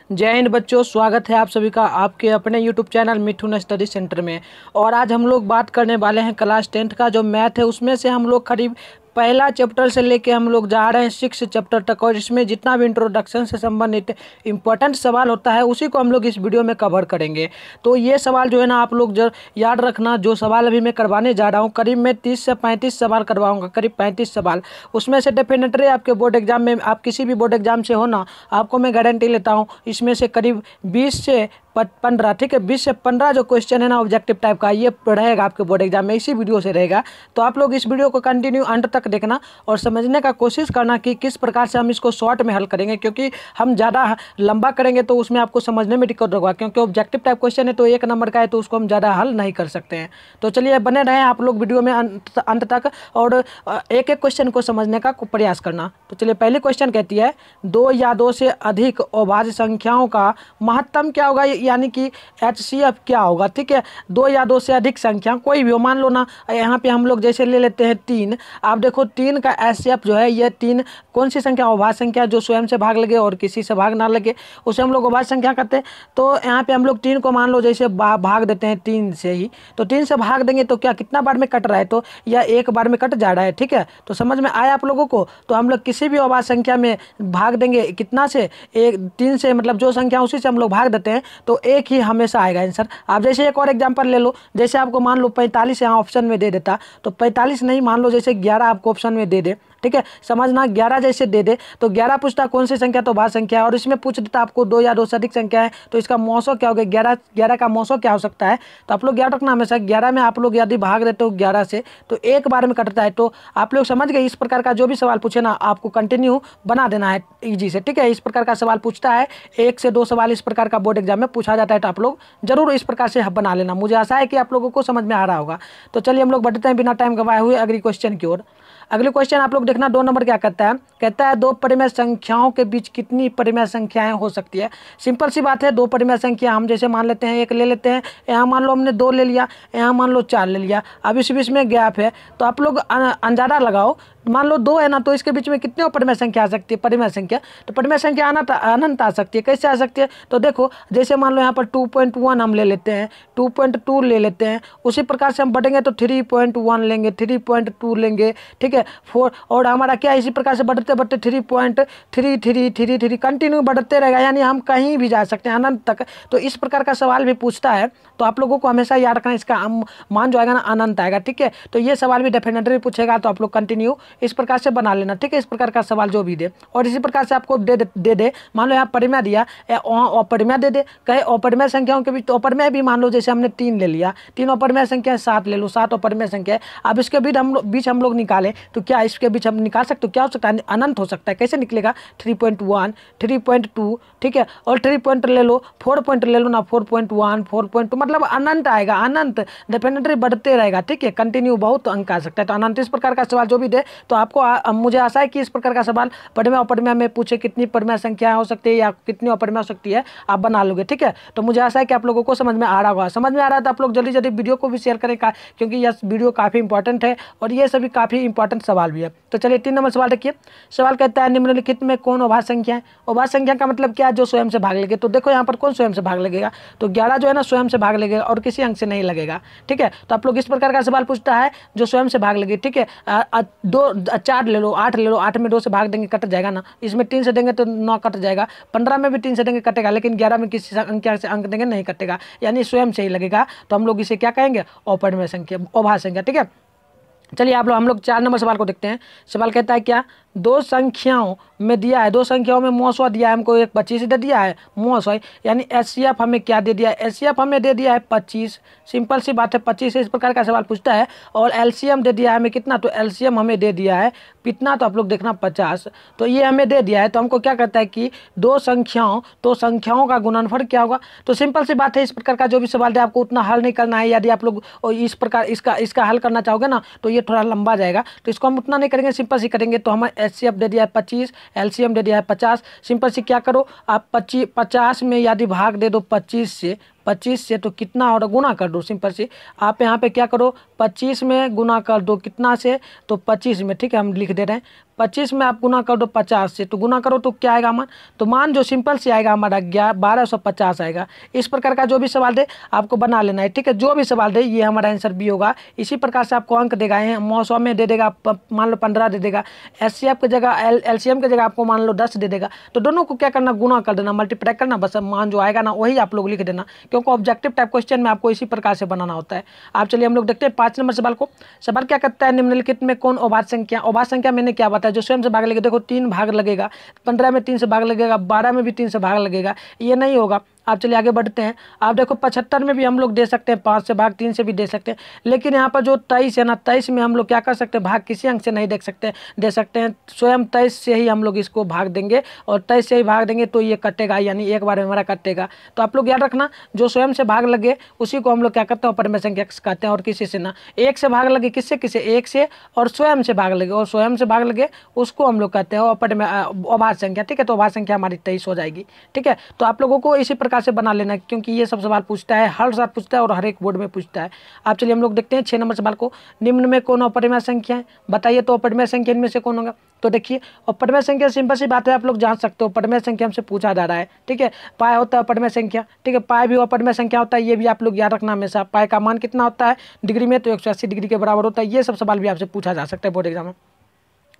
जय हिंद बच्चों, स्वागत है आप सभी का आपके अपने YouTube channel Mithun study centre में। और आज हम लोग बात करने वाले हैं क्लास 10th का जो मैथ है, उसमें से हम लोग करीब पहला चैप्टर से लेके हम लोग जा रहे हैं 6 चैप्टर तक। और इसमें जितना भी इंट्रोडक्शन से संबंधित इंपॉर्टेंट सवाल होता है उसी को हम लोग इस वीडियो में कवर करेंगे। तो ये सवाल जो है ना, आप लोग जो याद रखना, जो सवाल अभी मैं करवाने जा रहा हूँ करीब मैं 30 से 35 सवाल करवाऊँगा, करीब 35 सवाल। उसमें से डेफिनेटली आपके बोर्ड एग्जाम में, आप किसी भी बोर्ड एग्जाम से हो ना, आपको मैं गारंटी लेता हूँ इसमें से करीब 20 से 15, ठीक है, 20 से 15 जो क्वेश्चन है ना ऑब्जेक्टिव टाइप का, ये रहेगा आपके बोर्ड एग्जाम में, इसी वीडियो से रहेगा। तो आप लोग इस वीडियो को कंटिन्यू अंत तक देखना और समझने का कोशिश करना कि किस प्रकार से हम इसको शॉर्ट में हल करेंगे, क्योंकि हम ज़्यादा लंबा करेंगे तो उसमें आपको समझने में दिक्कत होगा, क्योंकि ऑब्जेक्टिव टाइप क्वेश्चन है तो 1 नंबर का है, तो उसको हम ज़्यादा हल नहीं कर सकते हैं। तो चलिए बने रहें आप लोग वीडियो में अंत तक और एक एक क्वेश्चन को समझने का प्रयास करना। तो चलिए, पहली क्वेश्चन कहती है 2 या 2 से अधिक अभाज्य संख्याओं का महत्तम क्या होगा, यानी कि HCF क्या होगा। ठीक है, 2 या 2 से अधिक संख्या कोई भी हो, मान लो ना यहाँ पे हम लोग जैसे ले लेते हैं 3। आप देखो 3 का HCF जो है, ये 3 कौन सी संख्या, अभाज्य संख्या जो स्वयं से भाग लगे और किसी से भाग ना लगे, उसे हम लोग अभाज्य संख्या कहते हैं। तो यहाँ पे हम लोग 3 को मान लो जैसे भाग देते हैं 3 से ही, तो 3 से भाग देंगे तो क्या कितना बार में कट रहा है, तो यह एक बार में कट जा रहा है। ठीक है, तो समझ में आया आप लोगों को। तो हम लोग किसी भी अभाज्य संख्या में भाग देंगे कितना से, 3 से, मतलब जो संख्या उसी से हम लोग भाग देते हैं तो एक ही हमेशा आएगा आंसर। आप जैसे एक और एग्जांपल ले लो, जैसे आपको मान लो 45 यहाँ ऑप्शन में दे देता, तो 45 नहीं, मान लो जैसे 11 आपको ऑप्शन में दे दे। ठीक है, समझना, 11 जैसे दे दे तो 11 पूछता कौन सी संख्या, तो अभाज्य संख्या है। और इसमें पूछ देता आपको 2 या 2 से अधिक संख्या है, तो इसका मौसो क्या होगा, 11 का मौसो क्या हो सकता है। तो आप लोग याद रखना हमेशा, 11 में आप लोग यदि भाग देते हो 11 से तो एक बार में कटता है। तो आप लोग समझ गए, इस प्रकार का जो भी सवाल पूछे ना आपको कंटिन्यू बना देना है ईजी से। ठीक है, इस प्रकार का सवाल पूछता है, 1 से 2 सवाल इस प्रकार का बोर्ड एग्जाम में पूछा जाता है, तो आप लोग जरूर इस प्रकार से बना लेना। मुझे आशा है कि आप लोगों को समझ में आ रहा होगा। तो चलिए हम लोग बढ़ते हैं बिना टाइम गवाए हुए अगली क्वेश्चन की ओर। अगले क्वेश्चन आप लोग देखना, 2 नंबर क्या कहता है 2 परिमेय संख्याओं के बीच कितनी परिमेय संख्याएं हो सकती है। सिंपल सी बात है, 2 परिमेय संख्या हम जैसे मान लेते हैं, एक ले लेते हैं, यहाँ मान लो हमने 2 ले लिया, यहाँ मान लो 4 ले लिया। अब इस बीच में गैप है, तो आप लोग अंदाजा लगाओ, मान लो 2 है ना, तो इसके बीच में कितने परिमेय संख्या आ सकती है, परिमेय संख्या। तो परिमेय संख्या अनंत आ सकती है। कैसे आ सकती है, तो देखो जैसे मान लो यहाँ पर 2.1 हम ले लेते हैं, 2.2 ले लेते हैं, उसी प्रकार से हम बढ़ेंगे तो 3.1 लेंगे, 3.2 लेंगे। ठीक है, 4, और हमारा क्या इसी प्रकार से बढ़ते बढ़ते 3.33 कंटिन्यू बढ़ते रहेगा, यानी हम कहीं भी जा सकते हैं अनंत तक। तो इस प्रकार का सवाल भी पूछता है, तो आप लोगों को हमेशा याद रखना, इसका मान जो आएगा ना अनंत आएगा। ठीक है, तो ये सवाल भी डेफिनेटली पूछेगा, तो आप लोग कंटिन्यू इस प्रकार से बना लेना। ठीक है, इस प्रकार का सवाल जो भी दे, और इसी प्रकार से आपको दे मान लो यहाँ परिमेय दिया, अपरिमेय दे दे, कहे अपरिमेय संख्याओं के बीच, तो अपरिमेय भी मान लो जैसे हमने 3 ले लिया, 3 अपरिमेय संख्या है, 7 ले लो, 7 अपरिमेय संख्या है। अब इसके बीच हम लोग निकालें तो क्या इसके बीच हम निकाल सकते हो, क्या हो सकता है, अनंत हो सकता है। कैसे निकलेगा, 3.1, 3.2, ठीक है, और 3 पॉइंट ले लो, 4 पॉइंट ले लो ना, 4.1, 4.2, मतलब अनंत आएगा, अनंत डेफिनेटली बढ़ते रहेगा। ठीक है, कंटिन्यू बहुत अंक आ सकता है। तो अनंत, इस प्रकार का सवाल जो भी दे, तो आपको मुझे आशा है कि इस प्रकार का सवाल परिमेय अपरिमेय में पूछे कितनी परिमेय संख्या हो सकती है या कितनी अपरिमेय हो सकती है, आप बना लोगे। ठीक है, तो मुझे आशा है कि आप लोगों को समझ में आ रहा होगा। समझ में आ रहा है तो आप लोग जल्दी जल्दी वीडियो को भी शेयर करें, क्योंकि यह वीडियो काफ़ी इंपॉर्टेंट है और ये सभी काफ़ी इंपॉर्टेंट सवाल भी है। तो चलिए 3 नंबर सवाल देखिए। सवाल कहता है निम्नलिखित में कौन अभाज्य संख्या है। अभाज्य संख्या का मतलब क्या है, जो स्वयं से भाग लगेगा। तो देखो यहाँ पर कौन स्वयं से भाग लगेगा, तो 11 जो है ना स्वयं से भाग लगेगा और किसी अंक से नहीं लगेगा। ठीक है, तो आप लोग इस प्रकार का सवाल पूछता है जो स्वयं से भाग लगे। ठीक है, 4 ले लो, 8 ले लो, 8 में 2 से भाग देंगे कट जाएगा ना, इसमें 3 से देंगे तो 9 कट जाएगा, 15 में भी 3 से देंगे कटेगा, लेकिन 11 में किसी संख्या से अंक देंगे नहीं कटेगा, यानी स्वयं से ही लगेगा। तो हम लोग इसे क्या कहेंगे, अपरिमेय संख्या, अभाज्य संख्या। ठीक है, चलिए हम लोग 4 नंबर सवाल को देखते हैं। सवाल कहता है क्या, 2 संख्याओं में दिया है, 2 संख्याओं में मौसो दिया है हमको, एक 25 दे दिया है मौसो, यानी HCF हमें क्या दे दिया है, HCF हमें दे दिया है 25। सिंपल सी बात है, 25 से इस प्रकार का सवाल पूछता है। और LCM दे दिया है हमें कितना, तो LCM हमें दे दिया है कितना, तो आप लोग देखना 50। तो ये हमें दे दिया है, तो हमको क्या कहता है कि 2 संख्याओं का गुणनफल क्या होगा। तो सिंपल सी बात है, इस प्रकार का जो भी सवाल है आपको उतना हल नहीं करना है। यदि आप लोग इस प्रकार इसका हल करना चाहोगे ना, तो ये थोड़ा लंबा जाएगा, तो इसको हम उतना नहीं करेंगे, सिंपल सी करेंगे। तो हमें HCF दे दिया है 25, LCM दे दिया है 50। सिंपल सी क्या करो आप, 50 में यदि भाग दे दो 25 से, 25 से तो कितना और गुना कर दो, सिंपल सी आप यहाँ पे क्या करो 25 में गुना कर दो कितना से, तो 25 में, ठीक है हम लिख दे रहे हैं 25 में आप गुना कर दो 50 से, तो गुना करो तो क्या आएगा मान, तो मान जो सिंपल से आएगा हमारा 1250 आएगा। इस प्रकार का जो भी सवाल दे आपको बना लेना है, ठीक है, जो भी सवाल दे ये हमारा आंसर बी होगा। इसी प्रकार से आपको अंक देगा, मौसम में दे देगा मान लो 15 दे देगा, एचसीएफ की जगह एलसीएम की जगह आपको मान लो 10 दे देगा, तो दोनों को क्या करना गुना कर देना, मल्टीप्लाई करना, बस मान जो आएगा ना वही आप लोग लिख देना, क्योंकि ऑब्जेक्टिव टाइप क्वेश्चन में आपको इसी प्रकार से बनाना होता है। आप चलिए हम लोग देखते हैं 5 नंबर सवाल को। सवाल क्या करता है, निम्नलिखित में कौन अभाज्य संख्या मैंने क्या बताया जो स्वयं से भाग लगेगा, देखो 3 भाग लगेगा, 15 में 3 से भाग लगेगा, 12 में भी 3 से भाग लगेगा, ये नहीं होगा। आप चलिए आगे बढ़ते हैं। आप देखो 75 में भी हम लोग दे सकते हैं 5 से भाग, 3 से भी दे सकते हैं, लेकिन यहाँ पर जो 23 है ना 23 में हम लोग क्या कर सकते हैं, भाग किसी अंक से नहीं दे सकते हैं, स्वयं 23 से ही हम लोग इसको भाग देंगे, और 23 से ही भाग देंगे तो ये कटेगा, यानी एक बार में हमारा कटेगा। तो आप लोग याद रखना जो स्वयं से भाग लगे उसी को हम लोग क्या करते हैं अपरिमेय संख्या कहते हैं, और किसी से ना। एक से भाग लगे किससे, किसे एक से, और स्वयं से भाग लगे, और स्वयं से भाग लगे उसको हम लोग कहते हैं अपरिमेय अभाज्य संख्या, ठीक है। तो अभाज्य संख्या हमारी 23 हो जाएगी, ठीक है। तो आप लोगों को इसी प्रकार से बना लेना, क्योंकि ये सब सवाल पूछता है, हर साल पूछता है और हर एक बोर्ड में पूछता है। आप चलिए हम लोग देखते हैं 6 नंबर सवाल को। निम्न में कौन अपरिमेय संख्या है, बताइए तो अपरिमेय संख्या इनमें से कौन होगा। तो देखिए अपरिमेय संख्या सिंपल सी बात है, आप लोग जान सकते हो अपरिमेय संख्या हमसे पूछा जा रहा है, ठीक है। पाई होता है अपरिमेय संख्या, ठीक है, पाई भी अपरिमेय संख्या होता है, ये भी आप लोग याद रखना हमेशा। पाई का मान कितना होता है डिग्री में, तो 180 डिग्री के बराबर होता है। ये सब सवाल भी आपसे पूछा जा सकता है बोर्ड एग्जाम में।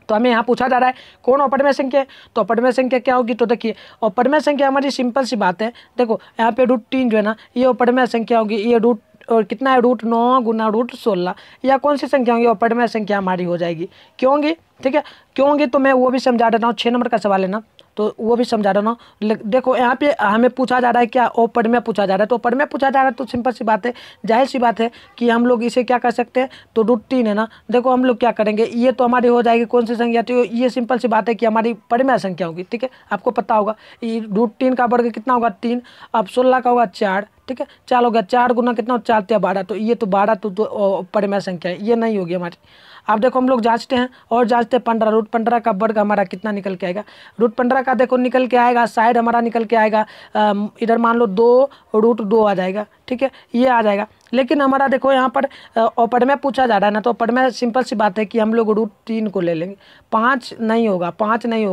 तो हमें यहाँ पूछा जा रहा है कौन अपरिमेय संख्या है, तो अपरिमेय संख्या क्या होगी, तो देखिए अपरिमेय संख्या हमारी सिंपल सी बात है, देखो यहाँ पे √3 जो है ना ये अपरिमेय संख्या होगी, ये रूट और कितना है √9 गुना √16, या कौन सी संख्या होगी अपरिमेय संख्या हमारी हो जाएगी, क्यों होगी, ठीक है, क्यों होगी तो मैं वो भी समझा देता हूँ। 6 नंबर का सवाल है ना, तो वो भी समझा रहा हूँ। देखो यहाँ पे हमें पूछा जा रहा है क्या, अपरिमेय पूछा जा रहा है, तो अपरिमेय पूछा जा रहा है तो सिंपल सी बात है, जाहिर सी बात है कि हम लोग इसे क्या कर सकते हैं, तो √3 है ना, देखो हम लोग क्या करेंगे, ये तो हमारी हो जाएगी कौन सी संख्या, तो ये सिंपल सी बात है कि हमारी परिमेय संख्या होगी, ठीक है। आपको पता होगा ये √3 का वर्ग कितना होगा 3, अब 16 का होगा 4, ठीक है, 4 हो गया, 4 गुना कितना 4 × 12, तो ये तो 12 तो परिमेय संख्या है, ये नहीं होगी हमारी। अब देखो हम लोग जांचते हैं और जांचते हैं 15, √15 का वर्ग हमारा कितना निकल के आएगा, √15 का देखो निकल के आएगा, साइड हमारा निकल के आएगा इधर मान लो 2 √2 आ जाएगा, ठीक है, ये आ जाएगा। लेकिन हमारा देखो यहाँ पर अपरिमेय पूछा जा रहा है ना, तो अपरिमेय सिंपल सी बात है कि हम लोग √3 को ले लेंगे, 5 नहीं होगा, √11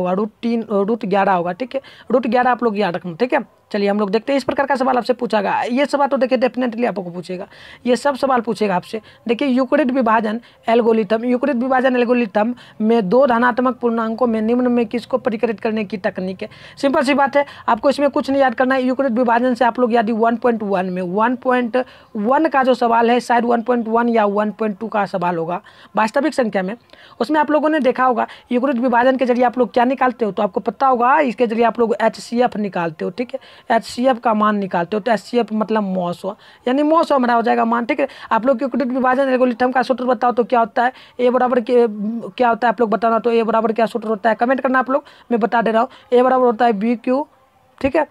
होगा, ठीक है, √11 आप लोग याद रखना, ठीक है। चलिए हम लोग देखते हैं, इस प्रकार का सवाल आपसे पूछा गया, ये सवाल तो देखिए डेफिनेटली आपको पूछेगा, ये सब सवाल पूछेगा आपसे। देखिए यूक्लिड विभाजन एल्गोरिथम में 2 धनात्मक पूर्णांकों में निम्न में किसको परिकलित करने की तकनीक है। सिंपल सी बात है, आपको इसमें कुछ नहीं याद करना है। यूक्लिड विभाजन से आप लोग यदि 1.1 में 1.1 का जो सवाल है शायद 1.1 या 1.2 का सवाल होगा वास्तविक संख्या में, उसमें आप लोगों ने देखा होगा यूक्लिड विभाजन के जरिए आप लोग क्या निकालते हो, तो आपको पता होगा इसके जरिए आप लोग HCF निकालते हो, ठीक है, HCF का मान निकालते हो, तो HCF मतलब मौसो, यानी मौसो हमारा हो जाएगा मान, ठीक है। आप लोग यूक्लिड विभाजन एल्गोरिथम का सूत्र बताओ तो क्या होता है, A बराबर क्या होता है आप लोग बताना, तो A बराबर क्या सूत्र होता है कमेंट करना आप लोग, मैं बता दे रहा हूँ। A बराबर होता है BQ, ठीक है,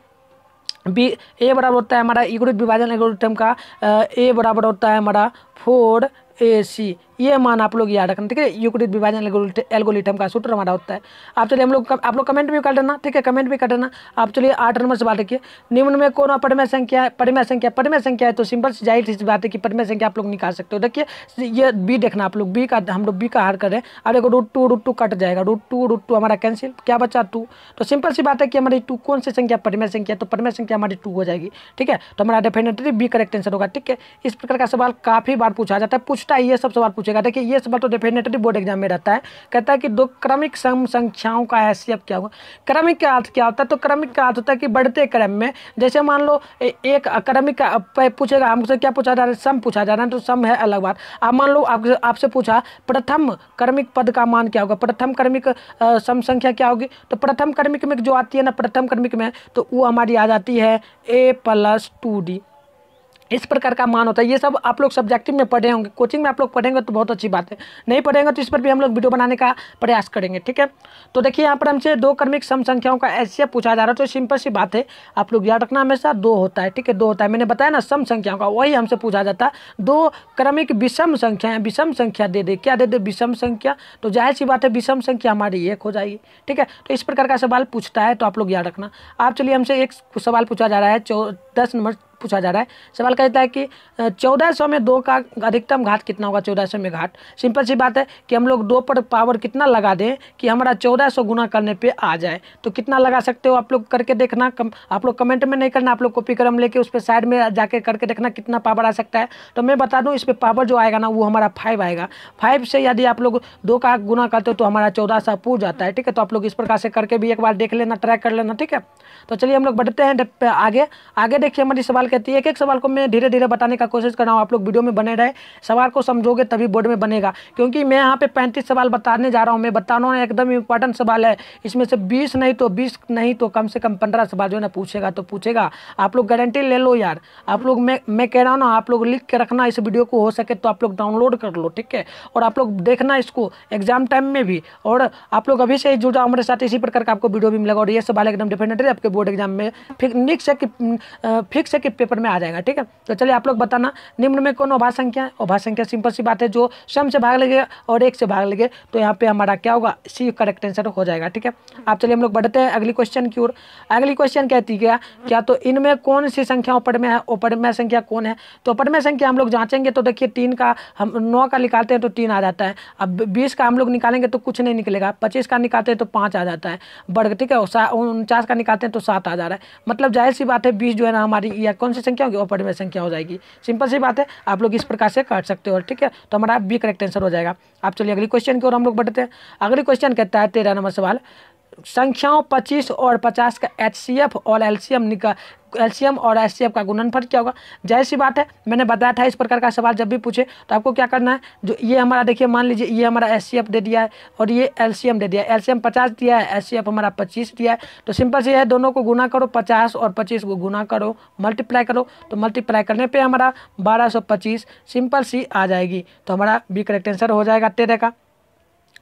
A बराबर होता है हमारा यूक्लिड विभाजन एल्गोरिथम का A बराबर होता है हमारा 4AC, ये मान आप लोग याद रखना, ठीक है। यूक्लिड विभाजन एल्गोरिथम का सूत्र हमारा होता है। आप चलिए आप लोग कमेंट भी कर देना, ठीक है, कमेंट भी कर देना। आप चलिए 8 नंबर सवाल देखिए, निम्न में कौन परिमेय संख्या है, परिमेय संख्या है, तो सिंपल जाहिर सी बात है कि परिमेय संख्या आप लोग निकाल सकते हो। देखिए ये B देखना आप लोग, हम लोग B का हल कर रहे हैं, अब देखो √2 कट जाएगा, √2 हमारा कैंसिल, क्या बचा 2, तो सिंपल सी बात है कि हमारी 2 कौन सी संख्या परिमेय संख्या, तो परिमेय संख्या हमारी 2 हो जाएगी, ठीक है। तो हमारा डेफिनेटली B करेक्ट आंसर होगा, ठीक है। इस प्रकार का सवाल काफ़ी बार पूछा जाता है, पूछता है, ये सब सवाल पूछेगा। देखिए ये सवाल तो डेफिनेटली बोर्ड एग्जाम में रहता है, कहता है कि 2 क्रमिक सम संख्याओं का HCF क्या होगा। क्रमिक का अर्थ क्या होता है, तो क्रमिक का अर्थ होता है कि बढ़ते क्रम में, जैसे मान लो एक क्रमिक का पूछेगा, हमसे क्या पूछा जा रहा है, सम पूछा जा रहा है, तो सम है अलग बात। अब मान लो आपसे पूछा प्रथम क्रमिक पद का मान क्या होगा, प्रथम क्रमिक सम संख्या क्या होगी, तो प्रथम क्रमिक में जो आती है ना प्रथम क्रमिक में, तो वो हमारी आ जाती है A + 2D, इस प्रकार का मान होता है। ये सब आप लोग सब्जेक्टिव में पढ़े होंगे, कोचिंग में आप लोग पढ़ेंगे तो बहुत अच्छी बात है, नहीं पढ़ेंगे तो इस पर भी हम लोग वीडियो बनाने का प्रयास करेंगे, ठीक है। तो देखिए यहाँ पर हमसे 2 क्रमिक सम संख्याओं का HCF पूछा जा रहा है, तो सिंपल सी बात है, आप लोग याद रखना हमेशा 2 होता है, ठीक है, 2 होता है, मैंने बताया ना सम संख्याओं का, वही हमसे पूछा जाता है। 2 क्रमिक विषम संख्या, विषम संख्या दे दे, क्या दे दे, विषम संख्या, तो जाहिर सी बात है विषम संख्या हमारी 1 हो जाएगी, ठीक है। तो इस प्रकार का सवाल पूछता है, तो आप लोग याद रखना। आप चलिए हमसे एक सवाल पूछा जा रहा है 10 नंबर पूछा जा रहा है। सवाल कहता है कि 1400 में 2 का अधिकतम घात कितना होगा। 1400 में घात, सिंपल सी बात है कि हम लोग 2 पर पावर कितना लगा दें कि हमारा 1400 गुना करने पे आ जाए। तो कितना लगा सकते हो आप लोग करके देखना, आप लोग कमेंट में नहीं करना, आप लोग कॉपी कलम लेके उस पर साइड में जाके करके देखना कितना पावर आ सकता है। तो मैं बता दूं, इस पर पावर जो आएगा ना वो हमारा 5 आएगा। 5 से यदि आप लोग 2 का गुना करते हो तो हमारा 1400 पूछ जाता है। ठीक है, तो आप लोग इस प्रकार से करके भी एक बार देख लेना, ट्राई कर लेना। ठीक है, तो चलिए हम लोग बढ़ते हैं आगे देखिए हमारी सवाल कहती है, एक एक सवाल को मैं धीरे धीरे बताने का कोशिश कर रहा हूँ, आप लोग वीडियो में बने रहे, सवाल को समझोगे तभी बोर्ड में बनेगा। क्योंकि मैं यहाँ पे 35 सवाल बताने जा रहा हूँ, मैं बता रहा हूँ एकदम इंपॉर्टेंट सवाल है। इसमें से 20 नहीं तो कम से कम 15 सवाल जो है ना पूछेगा तो पूछेगा। आप लोग गारंटी ले लो यार, आप लोग मैं कह रहा हूँ ना, आप लोग लिख के रखना इस वीडियो को, हो सके तो आप लोग डाउनलोड कर लो। ठीक है, और आप लोग देखना इसको एग्जाम टाइम में भी, और आप लोग अभी से ही जुड़ जाओ हमारे साथ, इसी प्रकार का आपको वीडियो भी मिलेगा। और ये सवाल एकदम डेफिनेटली आपके बोर्ड एग्जाम में फिक्स है कि पेपर में आ जाएगा। ठीक है, तो चलिए आप लोग बताना, निम्न में कौन अभाज्य संख्या है। अभाज्य संख्या सिंपल सी बात है, जो सम से भाग लगे और 1 से भाग लगे, तो यहाँ पे हमारा क्या होगा, सी करेक्ट आंसर हो जाएगा। ठीक है, आप चलिए हम लोग बढ़ते हैं अगली क्वेश्चन की ओर। अगली क्वेश्चन कहती है क्या तो इनमें कौन सी संख्या अपरिमेय है, अपरिमेय संख्या कौन है। तो अपरिमेय संख्या हम लोग जांचेंगे तो देखिए 3 का हम 9 का निकालते हैं तो 3 आ जाता है। अब 20 का हम लोग निकालेंगे तो कुछ नहीं निकलेगा, 25 का निकालते हैं तो 5 आ जाता है वर्ग। ठीक है, 49 का निकालते हैं तो 7 आ जा रहा है। मतलब जाहिर सी बात है 20 जो है ना हमारी या कौन सी संख्या होगी, अपरिमेय संख्या हो जाएगी। सिंपल सी बात है, आप लोग इस प्रकार से कर सकते हो। ठीक है, तो हमारा बी करेक्ट आंसर हो जाएगा। आप चलिए अगली क्वेश्चन की ओर हम लोग बढ़ते हैं। अगली क्वेश्चन कहता है 13 नंबर सवाल, संख्याओं 25 और 50 का HCF और एलसीएम और एचसीएफ का गुणनफल क्या होगा। जाहिर सी बात है, मैंने बताया था इस प्रकार का सवाल जब भी पूछे तो आपको क्या करना है, जो ये हमारा देखिए मान लीजिए ये हमारा एचसीएफ दे दिया है और ये एलसीएम दे दिया है। एलसीएम 50 दिया है, एचसीएफ हमारा 25 दिया है। तो सिंपल से है, दोनों को गुना करो, 50 और 25 को गुना करो, मल्टीप्लाई करो, तो मल्टीप्लाई करने पर हमारा 1225 सिंपल सी आ जाएगी। तो हमारा बी करेक्ट आंसर हो जाएगा 13 का।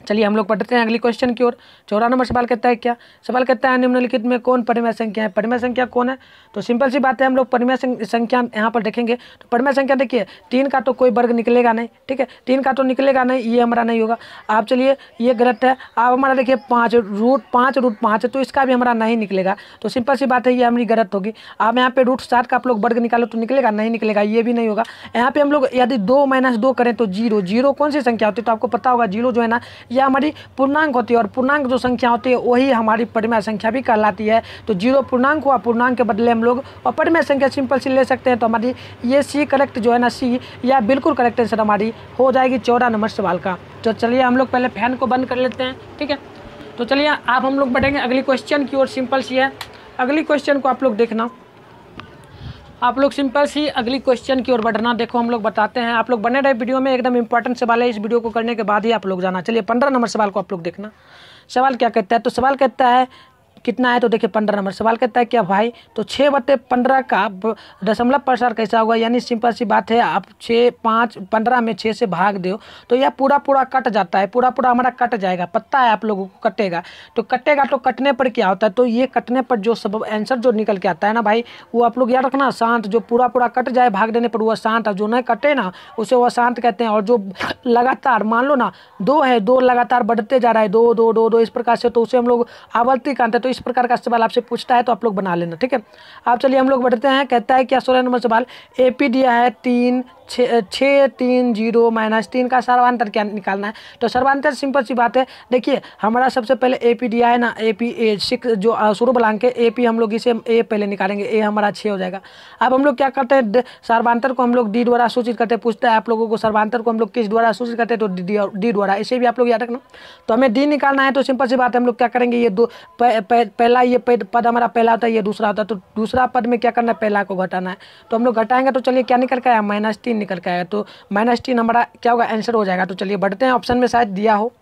चलिए हम लोग पढ़ते हैं अगली क्वेश्चन की ओर। 14 नंबर सवाल कहता है क्या, सवाल कहता है निम्नलिखित में कौन परिमेय संख्या है। परिमेय संख्या कौन है, तो सिंपल सी बात है, हम लोग परिमेय संख्या यहाँ पर देखेंगे तो परिमेय संख्या देखिए 3 का तो कोई वर्ग निकलेगा नहीं। ठीक है, 3 का तो निकलेगा नहीं, ये हमारा नहीं होगा। आप चलिए ये गलत है। आप हमारा देखिए 5 रूट 5 है तो इसका भी हमारा नहीं निकलेगा। तो सिंपल सी बात है, ये हमारी गलत होगी। आप यहाँ पे √7 का आप लोग वर्ग निकालो तो निकलेगा, नहीं निकलेगा, ये भी नहीं होगा। यहाँ पे हम लोग यदि 2 - 2 करें तो 0। 0 कौन सी संख्या होती है, तो आपको पता होगा 0 जो है ना यह हमारी पूर्णांक होती है, और पूर्णांक जो संख्या होती है वही हमारी परिमेय संख्या भी कहलाती है। तो 0 पूर्णांक हुआ, पूर्णांक के बदले हम लोग अपरिमेय संख्या सिंपल सी ले सकते हैं। तो हमारी ये सी करेक्ट जो है ना, सी या बिल्कुल करेक्ट आंसर हमारी हो जाएगी 14 नंबर सवाल का। तो चलिए हम लोग पहले फैन को बंद कर लेते हैं। ठीक है, तो चलिए आप हम लोग बढ़ेंगे अगली क्वेश्चन की ओर। सिंपल सी है, अगली क्वेश्चन को आप लोग देखना, आप लोग सिंपल सी अगली क्वेश्चन की ओर बढ़ना। देखो हम लोग बताते हैं, आप लोग बने रहे वीडियो में, एकदम इंपॉर्टेंट सवाल है, इस वीडियो को करने के बाद ही आप लोग जाना। चलिए 15 नंबर सवाल को आप लोग देखना। सवाल क्या कहता है, तो सवाल कहता है कितना है, तो देखिए 15 नंबर सवाल कहता है क्या भाई, तो 6/15 का दशमलव प्रसार कैसा होगा। यानी सिंपल सी बात है, आप 15 में 6 से भाग दो तो यह पूरा कट जाता है, पूरा हमारा कट जाएगा, पता है आप लोगों को कटेगा। तो कटेगा तो कटने पर क्या होता है, तो ये कटने पर जो सब आंसर जो निकल के आता है ना भाई, वो आप लोग याद रखना, शांत। जो पूरा कट जाए भाग देने पर वह शांत, और जो नहीं कटे ना उसे वह शांत कहते हैं। और जो लगातार मान लो ना 2 है, 2 लगातार बढ़ते जा रहा है, 2 2 2 2 इस प्रकार से, तो उसे हम लोग आवर्ती कहते हैं। तो इस प्रकार का सवाल आपसे पूछता है तो आप लोग बना लेना। ठीक है, आप चलिए हम लोग बढ़ते हैं। कहता है क्या 16 नंबर सवाल, एपी दिया है 3 6 3 0 - 3 का सर्वांतर क्या निकालना है। तो सर्वांतर सिंपल सी बात है, देखिए हमारा सबसे पहले एपी दिया है ना, एपी 6 जो शुरू बलांक है, एपी हम लोग इसे ए पहले निकालेंगे, ए हमारा 6 हो जाएगा। अब हम लोग क्या करते हैं, सर्वांतर को हम लोग डी द्वारा सूचित करते हैं। पूछता है आप लोगों को सर्वांतर को हम लोग किस द्वारा सूचित करते हैं, तो डी द्वारा, इसे भी आप लोग याद रखना। तो हमें डी निकालना है, तो सिंपल सी बात है, हम लोग क्या करेंगे, ये दो पहला ये पद हमारा पहला होता है, ये दूसरा होता है। तो दूसरा पद में क्या करना है, पहला को घटाना है। तो हम लोग घटाएंगे तो चलिए क्या निकल के आया, -3 निकल के आएगा। तो -3 हमारा क्या होगा, आंसर हो जाएगा। तो चलिए बढ़ते हैं, ऑप्शन में शायद दिया हो,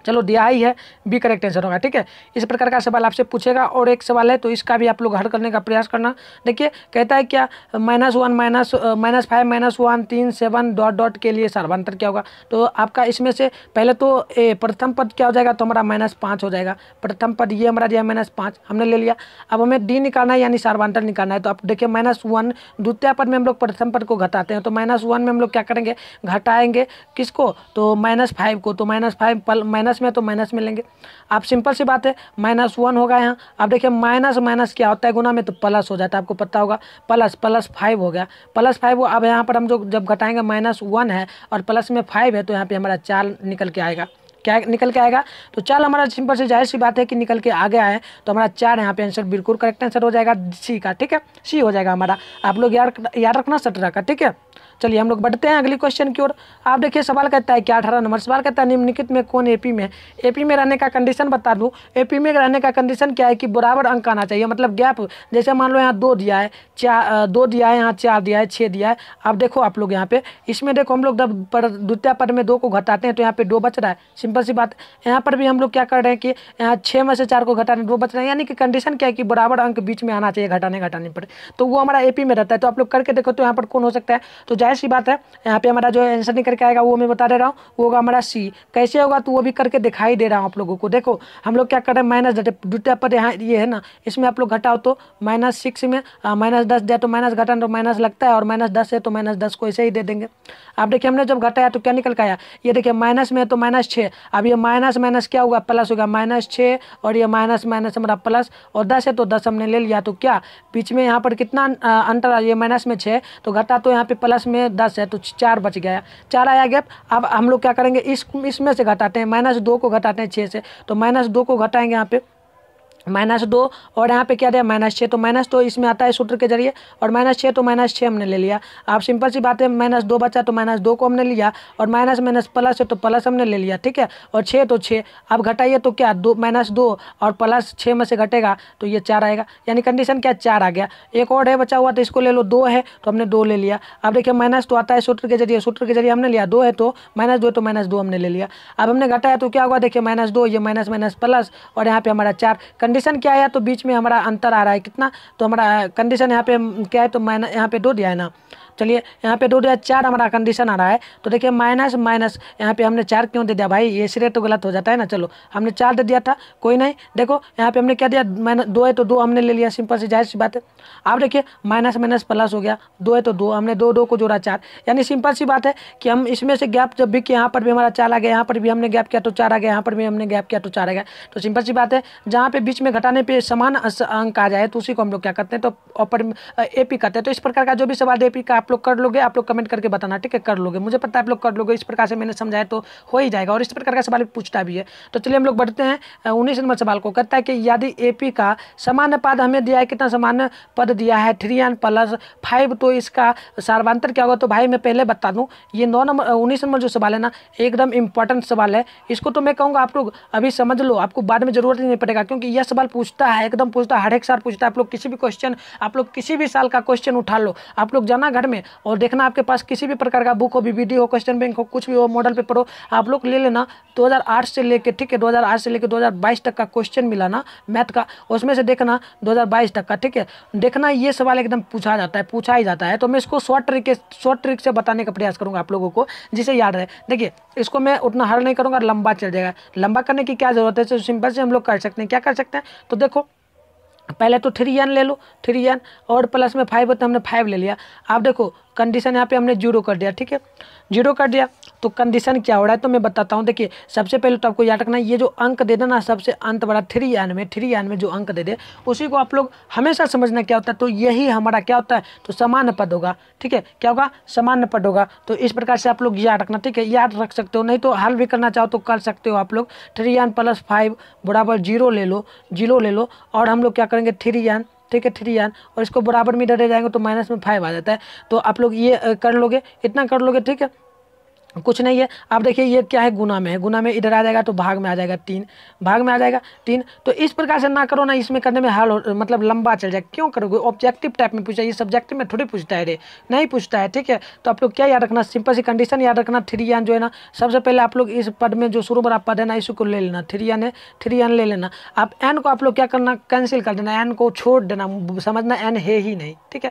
चलो दिया ही है, बी करेक्ट आंसर होगा। ठीक है, इस प्रकार का सवाल आपसे पूछेगा। और एक सवाल है तो इसका भी आप लोग हल करने का प्रयास करना। देखिए कहता है क्या, -1 -5 -1 3 7 ... के लिए सर्वांतर क्या होगा। तो आपका इसमें से पहले तो प्रथम पद क्या हो जाएगा, तो हमारा -5 हो जाएगा। प्रथम पद ये हमारा दिया -5 हमने ले लिया। अब हमें डी निकालना है, यानी सर्वांतर निकालना है। तो आप देखिए -1 द्वितीय पद में हम लोग प्रथम पद को घटाते हैं। तो -1 में हम लोग क्या करेंगे, घटाएंगे किसको, तो -5 को। तो -5 प्लस में तो माइनस में लेंगे। आप सिंपल सी बात है, -1 होगा यहाँ। अब देखिए माइनस माइनस क्या होता है गुना में, तो प्लस हो जाता है, आपको पता होगा। प्लस प्लस 5 हो गया, +5। अब यहाँ पर हम जो जब घटाएंगे -1 है और प्लस में 5 है, तो यहाँ पे हमारा 4 निकल के आएगा। क्या निकल के आएगा? तो 4 हमारा सिंपल से जाहिर सी बात है कि निकल के आगे आए, तो हमारा 4 यहाँ पे आंसर बिल्कुल करेक्ट आंसर हो जाएगा सी का। ठीक है, सी हो जाएगा हमारा। आप लोग याद रखना 17 का। ठीक है, चलिए हम लोग बढ़ते हैं अगली क्वेश्चन की ओर। आप देखिए सवाल कहता है क्या 18 नंबर सवाल कहता है निम्नलिखित में कौन एपी में रहने का कंडीशन बता दूं। एपी में रहने का कंडीशन क्या है कि बराबर अंक आना चाहिए, मतलब गैप। जैसे मान लो यहाँ 2 दिया है, 2 दिया है, यहाँ 4 दिया है, 6 दिया है। अब देखो आप लोग यहाँ पे इसमें देखो हम लोग जब द्वितीय पद में 2 को घटाते हैं तो यहाँ पे 2 बच रहा है, सिंपल सी बात। यहाँ पर भी हम लोग क्या कर रहे हैं कि यहाँ 6 में से 4 को घटाने 2 बच रहे हैं, यानी कि कंडीशन क्या है कि बराबर अंक बीच में आना चाहिए घटाने पर, तो वो हमारा एपी में रहता है। तो आप लोग करके देखो तो यहाँ पर कौन हो सकता है, तो जाहिर सी बात है यहाँ पे हमारा जो आंसर निकल के आएगा वो मैं बता दे रहा हूँ, वो होगा हमारा सी। कैसे होगा तो वो भी करके दिखाई दे रहा हूँ आप लोगों को। देखो हम लोग क्या कर रहे हैं, माइनस द्वितीय पद यहाँ ये है ना, इसमें आप लोग घटाओ तो -6 में -10 दिया तो माइनस घटाना तो माइनस लगता है, और -10 है तो -10 को ऐसे ही दे देंगे। अब देखिए हमने जब घटाया तो क्या निकल के आया, ये देखिए माइनस में तो -6। अब ये माइनस माइनस क्या होगा, प्लस होगा, -6 और ये माइनस माइनस हमारा प्लस, और 10 है तो 10 हमने ले लिया। तो क्या बीच में यहाँ पर कितना अंतर, ये माइनस में 6 तो घटा तो यहाँ पे प्लस में 10 है तो 4 बच गया, 4 आया गैप। अब हम लोग क्या करेंगे, इसमें से घटाते हैं, -2 को घटाते हैं 6 से, तो -2 को घटाएंगे यहाँ पे -2, और यहाँ पे क्या दिया -6, तो माइनस तो इसमें आता है सूत्र के जरिए, और -6 तो -6 हमने ले लिया। आप सिंपल सी बात है, -2 बचा तो -2 को हमने लिया, और माइनस माइनस प्लस है तो प्लस हमने ले लिया। ठीक है, और 6 तो 6, अब घटाइए तो क्या -2 और प्लस 6 में से घटेगा तो ये 4 आएगा, यानी कंडीशन क्या 4 आ गया। एक और है बचा हुआ तो इसको ले लो, 2 है तो हमने 2 ले लिया। अब देखिए माइनस तो आता है सूत्र के जरिए हमने लिया, 2 है तो -2 तो -2 हमने ले लिया। अब हमने घटाया तो क्या हुआ, देखिए -2, ये माइनस माइनस प्लस, और यहाँ पे हमारा 4। कंडीशन क्या आया, तो बीच में हमारा अंतर आ रहा है कितना, तो हमारा कंडीशन यहाँ पे क्या है, तो माइनस यहाँ पे 2 दिया है ना, चलिए यहाँ पे 2 दिया, 4 हमारा कंडीशन आ रहा है। तो देखिए माइनस माइनस यहाँ पे हमने 4 क्यों दे दिया भाई, ये सिरे तो गलत हो जाता है ना। चलो हमने 4 दे दिया था, कोई नहीं। देखो यहाँ पे हमने क्या दिया, -2 है तो 2 हमने ले लिया, सिंपल सी जाहिर सी बात है। आप देखिए माइनस माइनस प्लस हो गया, 2 है तो 2 हमने 2 को जोड़ा 4, यानी सिंपल सी बात है कि हम इसमें से गैप जब भी किया, यहाँ पर भी हमारा 4 आ गया, यहाँ पर भी हमने गैप किया तो 4 आ गया, यहाँ पर भी हमने गैप किया तो 4 आ गया। तो सिंपल सी बात है, जहाँ पे बीच में घटाने पे समान अंक आ जाए तो उसी को हम लोग क्या करते हैं, तो ऑपर एपी करते हैं। तो इस प्रकार का जो भी सवाल एपी का आप लोग कर लोगे, आप लोग कमेंट करके बताना, ठीक है, कर लोगे, मुझे पता है आप लोग कर लोगे। इस प्रकार से मैंने समझाया तो हो ही जाएगा, और इस प्रकार का सवाल पूछता भी है। तो चलिए हम लोग बढ़ते हैं 19 नंबर सवाल को। कहता है कि यदि एपी का सामान्य पद हमें दिया है, कितना सामान्य पद दिया है 3n + 5, तो इसका सार्वंतर क्या होगा। तो भाई मैं पहले बता दूं, ये 19 नंबर जो सवाल है ना, एकदम इंपॉर्टेंट सवाल है। इसको तो मैं कहूँगा आप लोग अभी समझ लो, आपको बाद में जरूरत ही नहीं पड़ेगा, क्योंकि यह सवाल पूछता है, एकदम पूछता है, हर एक साल पूछता है। आप लोग किसी भी क्वेश्चन, आप लोग किसी भी साल का क्वेश्चन उठा लो, आप लोग जाना घर में और देखना, आपके पास किसी भी प्रकार का बुक हो, बीबीडी हो, क्वेश्चन बैंक हो, कुछ भी हो, मॉडल पेपर हो, आप लोग ले लेना। 2008 से लेके, ठीक है, 2008 से लेके 2022 तक का क्वेश्चन मिला ना मैथ का, उसमें से देखना 2022 तक का, ठीक है, देखना ये सवाल एकदम पूछा ही जाता है। तो मैं इसको शॉर्ट ट्रिक से बताने का प्रयास करूंगा आप लोगों को, जिसे याद रहे। देखिए इसको मैं उतना हल नहीं करूंगा, लंबा चल जाएगा। लंबा करने की क्या जरूरत है, तो सिंपल से हम लोग कर सकते हैं। क्या कर सकते हैं, तो देखो पहले तो 3n ले लो, 3n और प्लस में 5 होता है, हमने 5 ले लिया। आप देखो कंडीशन यहाँ पे हमने 0 कर दिया, ठीक है, 0 कर दिया तो कंडीशन क्या हो रहा है, तो मैं बताता हूँ। देखिए सबसे पहले तो आपको याद रखना, ये जो अंक दे देना सबसे अंत बड़ा 3n में जो अंक दे दे, उसी को आप लोग हमेशा समझना क्या होता है, तो यही हमारा क्या होता है, तो सामान्य पद होगा। ठीक है, क्या होगा, सामान्य पद होगा। तो इस प्रकार से आप लोग याद रखना, ठीक है, याद रख सकते हो, नहीं तो हल भी करना चाहो तो कर सकते हो आप लोग। 3n + 5 बराबर 0 ले लो, और हम लोग क्या करेंगे 3n, ठीक है, 3n, और इसको बराबर में इधर जाएंगे तो माइनस में 5 आ जाता है। तो आप लोग ये कर लोगे, इतना कर लोगे, ठीक है, कुछ नहीं है। आप देखिए ये क्या है, गुना में इधर आ जाएगा तो भाग में आ जाएगा 3, भाग में आ जाएगा 3। तो इस प्रकार से ना करो ना, इसमें करने में मतलब लंबा चल जाएगा। क्यों करोगे, ऑब्जेक्टिव टाइप में पूछा, ये सब्जेक्टिव में थोड़ी पूछता है रे, नहीं पूछता है। ठीक है, तो आप लोग क्या याद रखना, सिंपल सी कंडीशन याद रखना। 3n जो है ना, सबसे पहले आप लोग इस पद में जो शुरू बड़ा पद है ना, इसको ले लेना, 3n है, 3n ले लेना। आप n को आप लोग क्या करना, कैंसिल कर देना, n को छोड़ देना, समझना n है ही नहीं, ठीक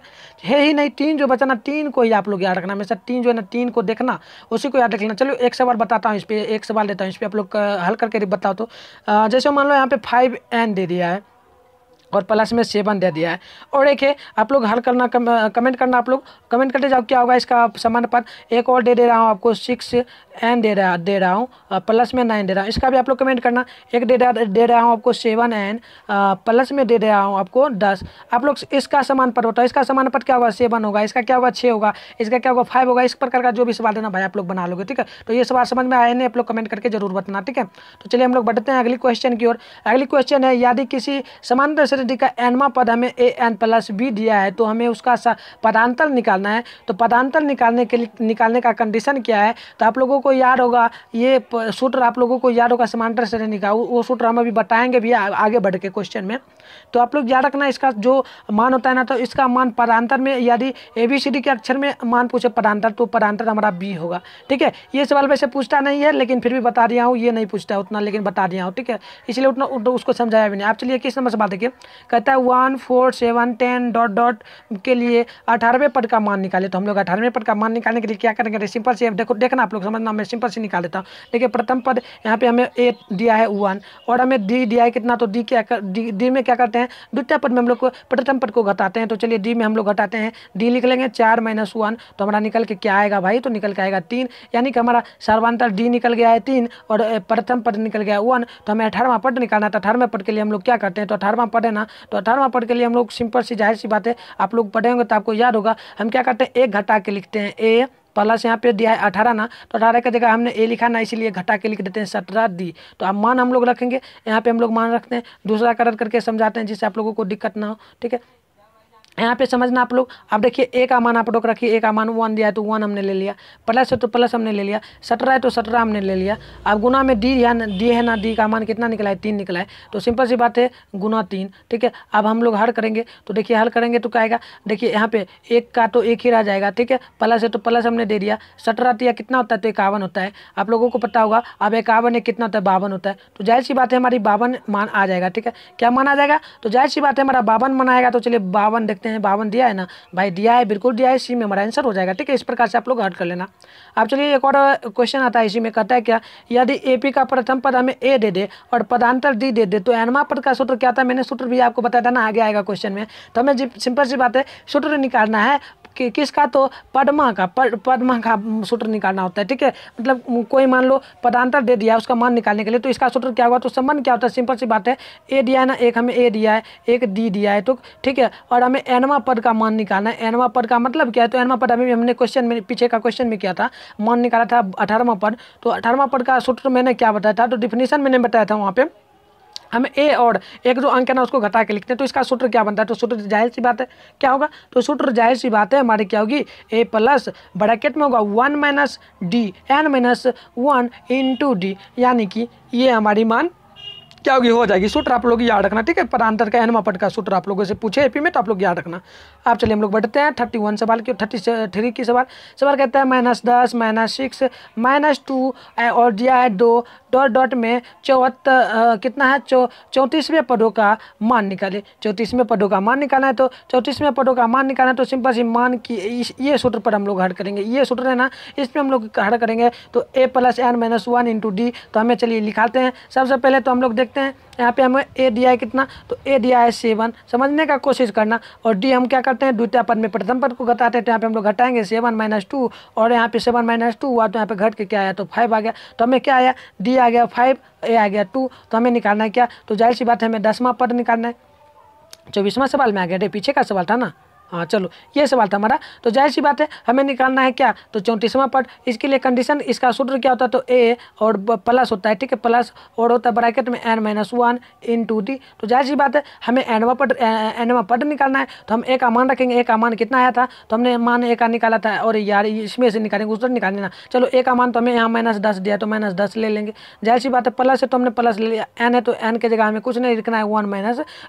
है ही नहीं। 3 जो बचा ना, 3 को ही आप लोग याद रखना हमेशा, 3 जो है ना, 3 को देखना, उसी को याद रखना। चलो एक सवाल बताता हूँ, इस पे एक सवाल देता हूँ, इस पे आप लोग हल करके बताओ। तो जैसे मान लो यहाँ पे 5n दे दिया है, और प्लस में 7 दे दिया है। और एक है आप लोग हल करना, कमेंट करना, आप लोग कमेंट करते जाओ क्या होगा इसका समानुपात। एक और दे रहा हूँ आपको 6n दे रहा हूँ, प्लस में 9 दे रहा हूँ, इसका भी आप लोग कमेंट करना। एक दे रहा हूँ आपको 7n, प्लस में दे रहा हूँ आपको 10। आप लोग इसका समानुपात होता है, इसका समानुपात क्या होगा 7 होगा, इसका क्या होगा 6 होगा, इसका क्या होगा 5 होगा। इस प्रकार का जो भी सवाल है ना भाई आप लोग बना लोगे, ठीक है। तो ये सवाल समझ में आए नहीं आप लोग कमेंट करके जरूर बताना, ठीक है। तो चलिए हम लोग बढ़ते हैं अगली क्वेश्चन की ओर। अगली क्वेश्चन है, यदि किसी समांतर श्रेणी का nवां पद हमें an प्लस b दिया है तो हमें उसका पदांतर निकालना है। तो पदांतर निकालने का कंडीशन क्या है, तो आप लोगों को याद होगा ये सूत्र, आप लोगों को याद होगा समांतर श्रेणी का, वो सूत्र हम अभी बताएंगे भी आगे बढ़ के क्वेश्चन में। तो आप लोग याद रखना इसका जो मान होता है ना, तो इसका मान पदांतर में यदि ABCD के अक्षर में मान पूछे पदांतर, तो पदांतर हमारा b होगा, ठीक है। ये सवाल वैसे पूछता नहीं है लेकिन फिर भी बता दिया हूँ, ये नहीं पूछता है उतना लेकिन बता दिया हूँ, ठीक है, इसलिए उतना उसको समझाया भी नहीं। आप चलिए किस नंबर से बात देखिए, कहता है 1 4 7 10 डॉट डॉट के लिए 18वें पद का मान निकाले। तो हम लोग 18वें पद का मान निकालने के लिए क्या करेंगे, सिंपल से देखना आप लोग समझना, मैं सिंपल से निकाल देता हूँ। देखिए प्रथम पद यहाँ पे हमें a दिया है 1 और हमें d दिया है कितना, तो d में क्या करते हैं, द्वितीय पद में हम लोग को प्रथम पद को घटाते हैं। तो चलिए d में हम लोग घटाते हैं, d लिख लेंगे 4 - 1, तो हमारा निकल के क्या आएगा भाई, तो निकल के आएगा 3, यानी कि हमारा सर्वांतर d निकल गया है 3 और प्रथम पद निकल गया 1। तो हमें 18वां पद निकालना था। 18वें पद के लिए हम लोग क्या करते हैं, तो 18वां पद है ना, तो 18वां पद के लिए हम लोग सिंपल सी जाहिर सी बात है, आप लोग पढ़ेंगे तो आपको याद होगा, हम क्या करते हैं 1 घटा के लिखते हैं, a प्लस यहाँ पे दिया है 18 ना, तो 18 की जगह हमने a लिखा ना, इसीलिए घटा के लिख देते हैं 17d। तो अब मान हम लोग रखेंगे, यहाँ पे हम लोग मान रखते हैं, दूसरा कलर करके समझाते हैं जिससे आप लोगों को दिक्कत ना हो, ठीक है। यहाँ पे समझना आप लोग। अब देखिए a का मान आप लोग रखिए, a का मान 1 दिया है तो 1 हमने ले लिया, प्लस है तो प्लस हमने ले लिया, 17 है तो 17 हमने ले लिया। अब गुना में d है ना, d का मान कितना निकला है, 3 निकला है, तो सिंपल सी बात है गुना 3, ठीक है। अब हम लोग हल करेंगे, तो देखिए हल करेंगे तो क्या आएगा, देखिए यहाँ पे 1 का तो 1 ही रह जाएगा, ठीक है, प्लस है तो प्लस हमने दे दिया, 17 दिया कितना होता है, तो 51 होता है, आप लोगों को पता होगा। अब 51 है कितना होता है, 52 होता है, तो जाहिर सी बात है हमारी 52 मान आ जाएगा, ठीक है। क्या मान आ जाएगा, तो जाहिर सी बात है हमारा 52 मान आएगा। तो चलिए 52 देखते हैं, 52 दिया है ना भाई, दिया है, बिल्कुल दिया है, सी में हमारा आंसर हो जाएगा, ठीक है। इस प्रकार से आप लोग हल कर लेना। अब चलिए एक और क्वेश्चन आता है, इसी में कहता है क्या, यदि एपी का प्रथम पद हमें ए दे दे और पदांतर डी दे दे तो nवां पद का सूत्र क्या था, मैंने सूत्र भी आपको बताया था ना, आगे आएगा क्वेश्चन में। तो हमें सिंपल सी बात है सूत्र निकालना है कि किसका, तो पद्मा का सूत्र निकालना होता है, ठीक है। मतलब कोई मान लो पदांतर दे दिया उसका मान निकालने के लिए, तो इसका सूत्र क्या हुआ, तो संबंध क्या होता है, सिंपल सी बात है, ए दिया है ना, एक हमें ए दिया है, एक डी दिया है, तो ठीक है। और हमें nवां पद का मान निकालना है। nवां पद का मतलब क्या है, तो nवां पद अभी हमने क्वेश्चन में पीछे का क्वेश्चन में किया था, मान निकाला था 18वां पद। तो 18वां पद का सूत्र मैंने क्या बताया था, तो डिफिनीशन मैंने बताया था वहाँ पे, हम ए और एक जो अंक है ना उसको घटा के लिखते हैं। तो इसका सूत्र क्या बनता है, तो सूत्र जाहिर सी बात है क्या होगा, तो सूत्र जाहिर सी बात है हमारी क्या होगी, ए प्लस ब्रैकेट में होगा 1 minus D n minus 1 into D, यानी कि ये हमारी मान क्या होगी, हो जाएगी। सूत्र आप लोग याद रखना, ठीक है। पदांतर का nवां पद का सूत्र आप लोगों से पूछे एपी में, तो आप लोग याद रखना। आप चलिए हम लोग बढ़ते हैं 31 सवाल की, 33 की सवाल कहता है -10 -6 -2 और दिया है 2 डॉट डॉट में 74 कितना है, 34वें पदों का मान निकाले। 34वें पदों का मान निकालना है, तो 34वें पदों का मान निकालना है, तो सिंपल सी मान की ये सूत्र पर हम लोग हल करेंगे। ये सूत्र है ना, इसमें हम लोग हल करेंगे, तो a plus n minus 1 into D. तो हमें चलिए लिखाते हैं। सबसे पहले तो हम लोग देखते हैं यहाँ पे हमें a दिया है कितना, तो a दिया है 7, समझने का कोशिश करना। और d हम क्या करते हैं, द्वितीय पद में प्रथम पद को घटाते हैं, तो यहाँ पे हम लोग घटाएंगे 7 - 2 और यहाँ पे 7 - 2 हुआ, तो यहाँ पे घट के क्या आया, तो 5 आ गया। तो हमें क्या आया, d आ गया 5, a आ गया 2। तो हमें निकालना है क्या, तो जाहिर सी बात है हमें 10वां पद निकालना है। 24वां सवाल में आ गया, पीछे का सवाल था ना, हाँ चलो ये सवाल था हमारा। तो जाहिर सी बात है हमें निकालना है क्या, तो 34वां पद। इसके लिए कंडीशन, इसका सूत्र क्या होता है, तो a और प्लस होता है, ठीक है, प्लस और होता है ब्रैकेट में n माइनस 1 इंटू डी। तो जाहिर सी बात है हमें nवां पद निकालना है, तो हम a का मान रखेंगे। a का मान कितना आया था, तो हमने मान a का निकाला था, और यार इसमें से निकालेंगे, उस निकालने ना। चलो a का मान तो हमें यहाँ -10 दिया, तो -10 ले लेंगे। जाहिर सी बात है प्लस है तो हमने प्लस ले लिया, n है तो n की जगह हमें कुछ नहीं लिखना है, 1 -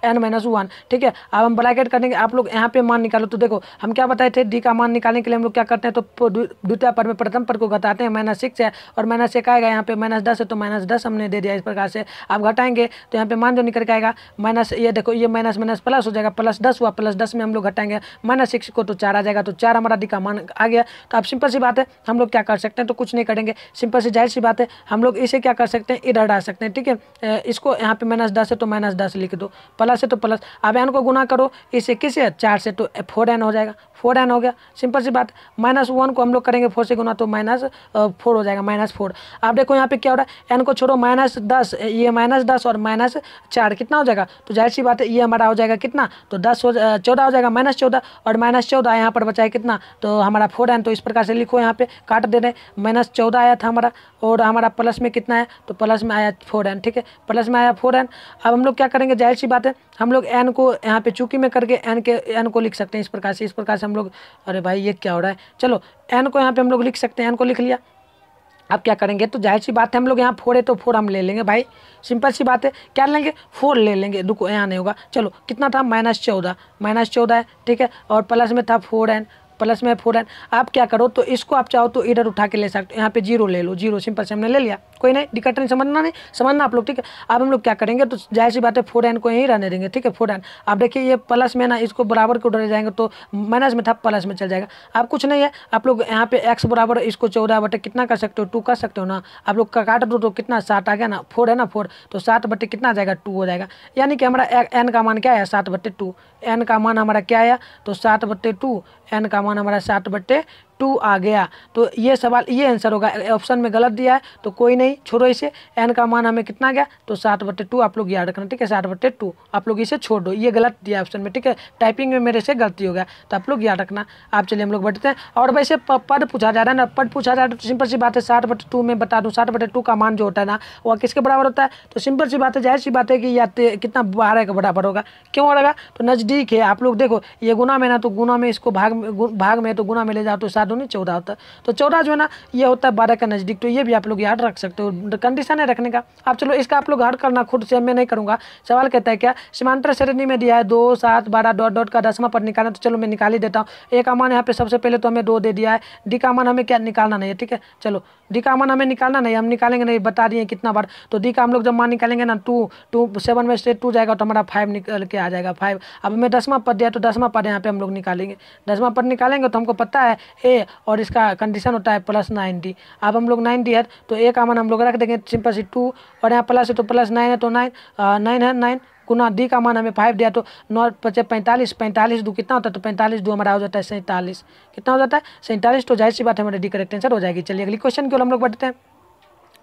n - 1, ठीक है। अब हम ब्रैकेट करेंगे, आप लोग यहाँ पे मान निकालो। तो देखो हम क्या बताए थे, डी का मान निकालने के लिए हम लोग क्या करते हैं, तो द्वितीय पद में प्रथम पद को घटाते हैं। -6 है और -1 आएगा, यहाँ पे -10 है तो -10 हमने दे दिया। इस प्रकार से आप घटाएंगे तो यहाँ पे मान जो निकल के आएगा माइनस, ये देखो ये माइनस माइनस प्लस हो जाएगा, +10 हुआ, +10 में हम लोग घटाएंगे -6 को तो 4 आ जाएगा, तो 4 हमारा डी का मान आ गया। तो आप सिंपल सी बात है हम लोग क्या कर सकते हैं, तो कुछ नहीं करेंगे, सिंपल सी जाहिर सी बात है हम लोग इसे क्या कर सकते हैं, इधर डाल सकते हैं। ठीक है, इसको यहाँ पे -10 है तो -10 लिख दो, प्लस है तो प्लस। अब एन को गुना करो इसे किससे, 4 से, तो 4n हो जाएगा, 4n हो गया, सिंपल सी बात। -1 को हम लोग करेंगे 4 से गुना तो -4 हो जाएगा, -4। आप देखो यहाँ पे क्या हो रहा है, एन को छोड़ो, -10, ये -10 और -4 कितना हो जाएगा, तो जाहिर सी बात है ये हमारा हो जाएगा कितना, तो 14 हो जाएगा, -14 और -14 यहाँ पर बचा है कितना, तो हमारा 4n। तो इस प्रकार से लिखो, यहाँ पे काट दे रहे, -14 आया था हमारा और हमारा प्लस में कितना है, तो प्लस में आया 4n। ठीक है, प्लस में आया 4n। अब हम लोग क्या करेंगे, जाहिर सी बात है हम लोग n को यहाँ पे चूंकि में करके n को लिख सकते हैं इस प्रकार से। इस प्रकार से हम लोग, अरे भाई ये क्या हो रहा है, चलो n को यहाँ पे हम लोग लिख सकते हैं, n को लिख लिया। अब क्या करेंगे, तो जाहिर सी बात है हम लोग यहाँ 4 है तो 4 हम ले लेंगे भाई, सिंपल सी बात है, क्या लेंगे, 4 ले लेंगे। रुको यहाँ नहीं होगा, चलो कितना था, -14 है। ठीक है, और प्लस में था 4n, प्लस में 4n। आप क्या करो, तो इसको आप चाहो तो इधर उठा के ले सकते हो, यहाँ पे 0 ले लो, 0 सिंपल से हमने ले लिया, कोई नहीं दिक्कत नहीं, समझना आप लोग। ठीक है, अब हम लोग क्या करेंगे, तो जाहिर सी बात है 4n को यहीं रहने देंगे। ठीक है, 4n। आप देखिए ये प्लस में ना, इसको बराबर को उधर जाएंगे तो माइनस में था प्लस में चल जाएगा। आप कुछ नहीं है, आप लोग यहाँ पे x बराबर इसको 14 कितना कर सकते हो, 2 कर सकते हो ना। आप लोग का काट दो तो कितना 7 आ गया ना, 4 है ना 4, तो 7 कितना आ जाएगा, 2 हो जाएगा। यानी कि हमारा n का मान क्या है, 7/2। n का मान हमारा क्या आया, तो 7/2, n का मान हमारा 7/2 आ गया। तो ये सवाल, ये आंसर होगा, ऑप्शन में गलत दिया है तो कोई नहीं, छोड़ो इसे। n का मान हमें कितना गया, तो 7/2 आप लोग याद रखना। ठीक है, 7/2 आप लोग इसे छोड़ दो, ये गलत दिया ऑप्शन में। ठीक है, टाइपिंग में मेरे से गलती हो गया, तो आप लोग याद रखना। आप चलिए हम लोग बढ़ते हैं। और वैसे पद पूछा जा रहा है ना, पद पूछा जा रहा है तो सिंपल सी बात है 7/2 में बता दूँ, 7/2 का मान जो होता है ना वह किसके बराबर होता है, तो सिंपल सी बात है, जाहिर सी बात है कि या कितना 12 के बराबर होगा। क्यों होगा, तो नज़दीक है। आप लोग देखो ये गुना में ना, तो गुना में इसको भाग में है तो गुना में ले जाओ तो 7 दूनी 14 होता है, तो 14 जो है ना ये होता है 12 का नज़दीक। तो ये भी आप लोग याद रख सकते हो, कंडीशन है रखने का। आप चलो इसका आप लोग हल करना खुद से, मैं नहीं करूँगा। सवाल कहता है क्या, समांतर श्रेणी में दिया है 2, 7, 12 डॉट का 10वां पद निकालना, तो चलो मैं निकाल ही देता हूँ। ए का मान यहाँ पे सबसे पहले तो हमें 2 दे दिया है, डी का मान हमें क्या निकालना नहीं है। ठीक है, चलो डी का मान हमें निकालना नहीं, हम निकालेंगे नहीं, बता दिए कितना बार। तो डी का हम लोग जब मान निकालेंगे ना, 7 में से 2 जाएगा तो हमारा 5 निकल के आ जाएगा, 5। अब हमें 10वां पद दिया तो 10वां पद यहाँ पे हम लोग निकालेंगे, 10वां पद निकालेंगे तो हमको पता है ए, और इसका कंडीशन होता है +9d। अब हम लोग 9d है तो ए का मान हम लोग रख देंगे सिंपल सी 2, और यहाँ प्लस है तो +9 है तो 9 है 9 गुना डी का मान हमें 5 दिया तो 9 × 45, 45 दो कितना होता है, तो 45 दो हमारा हो जाता है 47। कितना हो जाता है, 47। तो जाहिर सी बात है हमारे डी करेक्ट आंसर हो जाएगी। चलिए अगली क्वेश्चन की ओर हम लोग बढ़ते हैं।